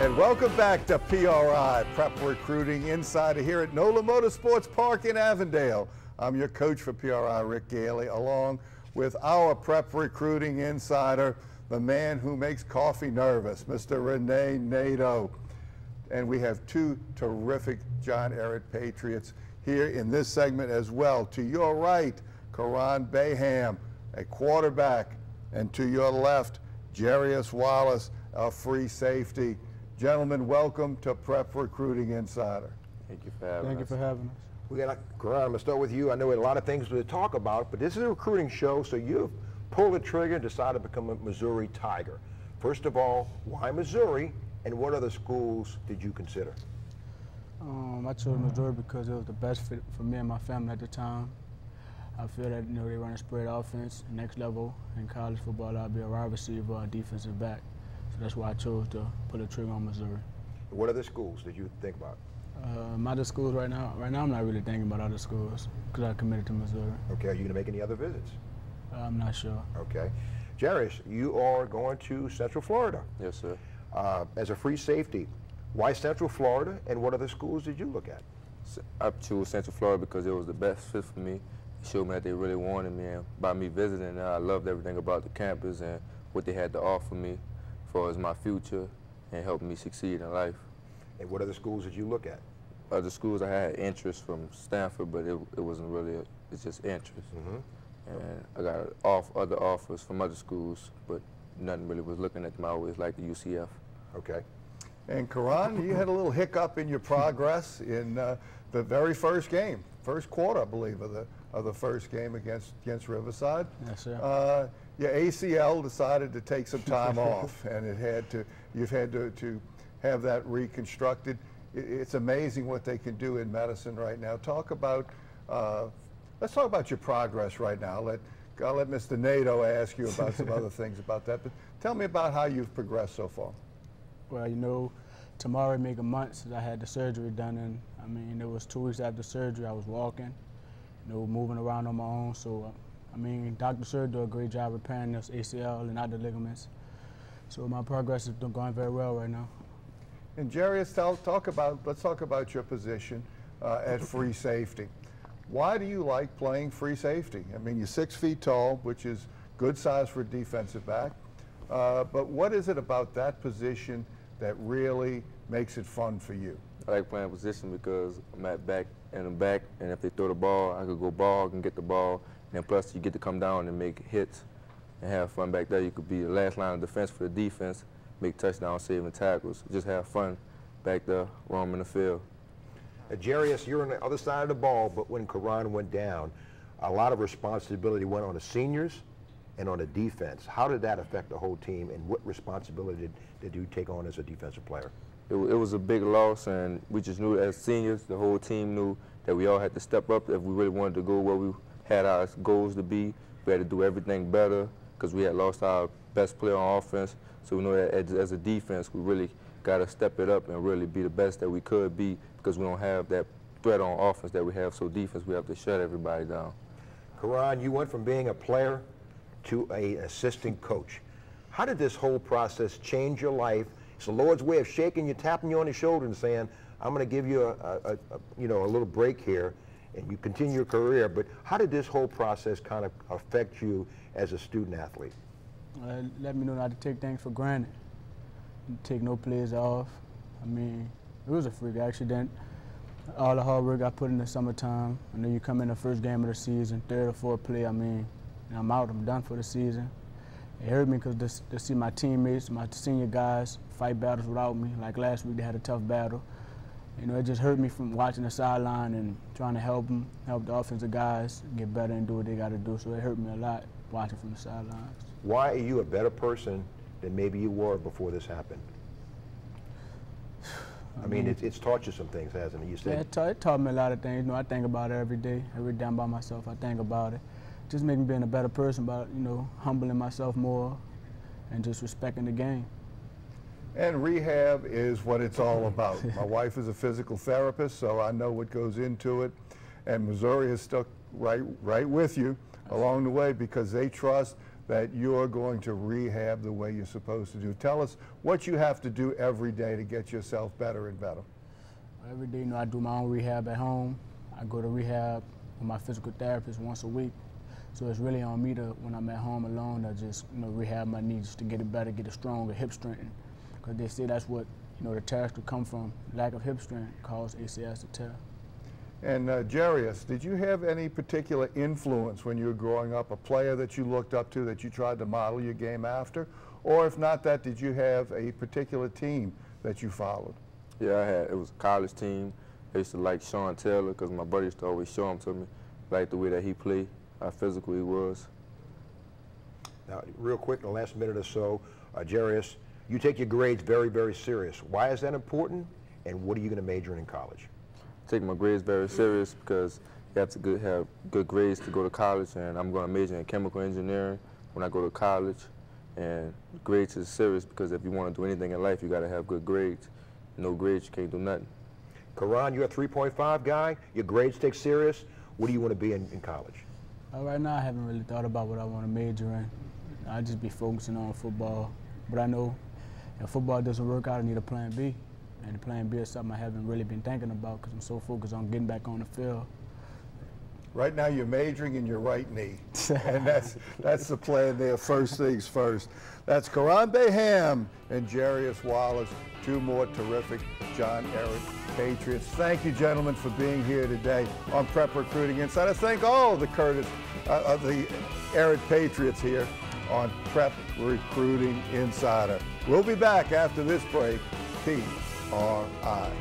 And welcome back to PRI, Prep Recruiting Insider here at NOLA Motorsports Park in Avondale. I'm your coach for PRI, Rick Gailey, along with our Prep Recruiting Insider, the man who makes coffee nervous, Mr. Renee Nato. And we have two terrific John Ehret Patriots here in this segment as well. To your right, Caron Baham, a quarterback, and to your left, Jarrius Wallace, a free safety. Gentlemen, welcome to Prep Recruiting Insider. Thank you for having us. Thank you for having us. We got Caron, I'm gonna start with you. I know we had a lot of things to talk about, but this is a recruiting show, so you've pulled the trigger and decided to become a Missouri Tiger. First of all, why Missouri, and what other schools did you consider? I chose Missouri because it was the best fit for me and my family at the time. I feel that they run a spread offense, next level in college football. I'll be a wide receiver or a defensive back. So that's why I chose to pull the trigger on Missouri. What other schools did you think about? My other schools right now I'm not really thinking about other schools because I committed to Missouri. Okay, are you going to make any other visits? I'm not sure. Okay. Jarrius, you are going to Central Florida. Yes, sir. As a free safety, why Central Florida, and what other schools did you look at? I chose Central Florida because it was the best fit for me. It showed me that they really wanted me, and by me visiting, I loved everything about the campus and what they had to offer me as far as my future and helping me succeed in life. And what other schools did you look at? Other schools, I had interest from Stanford, but it wasn't really, it's just interest. And I got other offers from other schools, but nothing really was looking at them. I always liked the UCF. Okay. And Caron, you had a little hiccup in your progress in the very first game, first quarter, I believe, of the first game against Riverside. Yes, sir. Your ACL decided to take some time off, and you've had to have that reconstructed. It's amazing what they can do in medicine right now. Let's talk about your progress right now. I'll let Mr. Nato ask you about some other things about that, but tell me about how you've progressed so far. Well, tomorrow make a month since I had the surgery done, and it was 2 weeks after surgery. I was walking, moving around on my own. So, Dr. Sir did a great job repairing this ACL and other ligaments. So my progress is going very well right now. And Jarrius, let's talk about your position at free safety. Why do you like playing free safety? You're 6 feet tall, which is good size for a defensive back. But what is it about that position that really makes it fun for you? I like playing position because I'm back, and if they throw the ball, I could go ball, I can get the ball, and plus you get to come down and make hits and have fun back there. You could be the last line of defense for the defense, make touchdowns, saving tackles, just have fun back there, roaming the field. Jarrius, you're on the other side of the ball, but when Caron went down, a lot of responsibility went on the seniors and on the defense. How did that affect the whole team, and what responsibility did you take on as a defensive player? It was a big loss, and we just knew as seniors, the whole team knew that we all had to step up if we really wanted to go where we had our goals to be. We had to do everything better because we had lost our best player on offense. So we know that as a defense, we really got to step it up and really be the best that we could be because we don't have that threat on offense that we have. So defense, we have to shut everybody down. Caron, you went from being a player to an assistant coach. How did this whole process change your life? It's the Lord's way of shaking you, tapping you on the shoulder and saying, I'm going to give you a little break here, and you continue your career. But how did this whole process kind of affect you as a student athlete? Let me know not to take things for granted. Take no plays off. It was a freak accident. All the hard work I put in the summertime. I know you come in the first game of the season, third or fourth play, and I'm out, I'm done for the season. It hurt me because to see my teammates, my senior guys, fight battles without me. Like last week, they had a tough battle. It just hurt me from watching the sideline and trying to help them, help the offensive guys get better and do what they got to do. So it hurt me a lot watching from the sidelines. Why are you a better person than maybe you were before this happened? It's taught you some things, hasn't it? You said it taught me a lot of things. I think about it every day. Every day I'm by myself, I think about it. Just making me being a better person, about humbling myself more and just respecting the game. And rehab is what it's all about. My wife is a physical therapist, so I know what goes into it. And Missouri has stuck right with you along the way because they trust that you're going to rehab the way you're supposed to do. Tell us what you have to do every day to get yourself better and better. Every day, I do my own rehab at home. I go to rehab with my physical therapist once a week. So it's really on me to, when I'm at home alone, to just rehab my knees just to get it better, get it stronger, hip strengthen. Because they say that's what the tears could come from. Lack of hip strength cause ACLs to tear. And Jarrius, did you have any particular influence when you were growing up, a player that you looked up to that you tried to model your game after? Or if not that, did you have a particular team that you followed? Yeah, I had. It was a college team. I used to like Sean Taylor because my buddy used to always show him to me. Like the way that he played, how physical he was. Now, real quick, in the last minute or so, Jarrius, you take your grades very, very serious. Why is that important, and what are you going to major in college? Take my grades very serious because you have to have good grades to go to college, and I'm going to major in chemical engineering when I go to college. And grades is serious because if you want to do anything in life, you got to have good grades. No grades, you can't do nothing. Caron, you're a 3.5 guy. Your grades take serious. What do you want to be in college? Right now, I haven't really thought about what I want to major in. I just be focusing on football. But I know if football doesn't work out, I need a plan B. And the plan B is something I haven't really been thinking about because I'm so focused on getting back on the field. Right now you're majoring in your right knee. And that's the plan there, first things first. That's Caron Baham and Jarrius Wallace, two more terrific John Ehret Patriots. Thank you, gentlemen, for being here today on Prep Recruiting Insider. Thank all of the the Ehret Patriots here on Prep Recruiting Insider. We'll be back after this break. PRI.